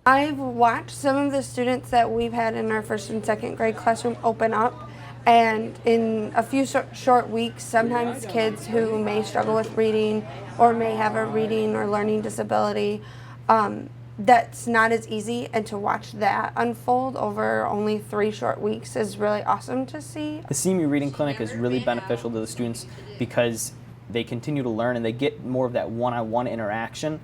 I've watched some of the students that we've had in our first and second grade classroom open up, and in a few short weeks, sometimes kids who may struggle with reading or may have a reading or learning disability, that's not as easy, and to watch that unfold over only 3 short weeks is really awesome to see. The CMU Reading Clinic is really beneficial to the students because they continue to learn and they get more of that one-on-one interaction.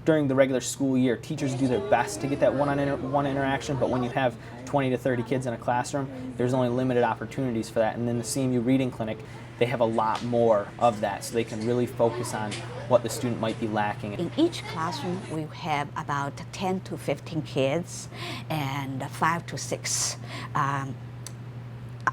During the regular school year, teachers do their best to get that one-on-one interaction, but when you have 20 to 30 kids in a classroom, there's only limited opportunities for that. And in the CMU Reading Clinic, they have a lot more of that, so they can really focus on what the student might be lacking. In each classroom, we have about 10 to 15 kids and 5 to 6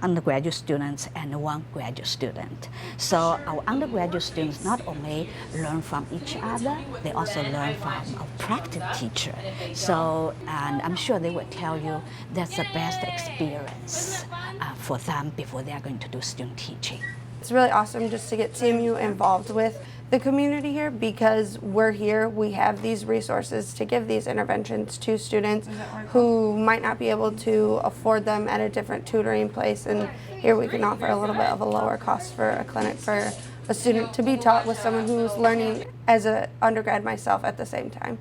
undergraduate students and 1 graduate student. So our undergraduate students not only learn from each other, they also learn from a practice teacher. So, and I'm sure they will tell you that's the best experience for them before they are going to do student teaching. It's really awesome just to get CMU involved with the community here, because we're here, we have these resources to give these interventions to students who might not be able to afford them at a different tutoring place, and here we can offer a little bit of a lower cost for a clinic for a student to be taught with someone who's learning as an undergrad myself at the same time.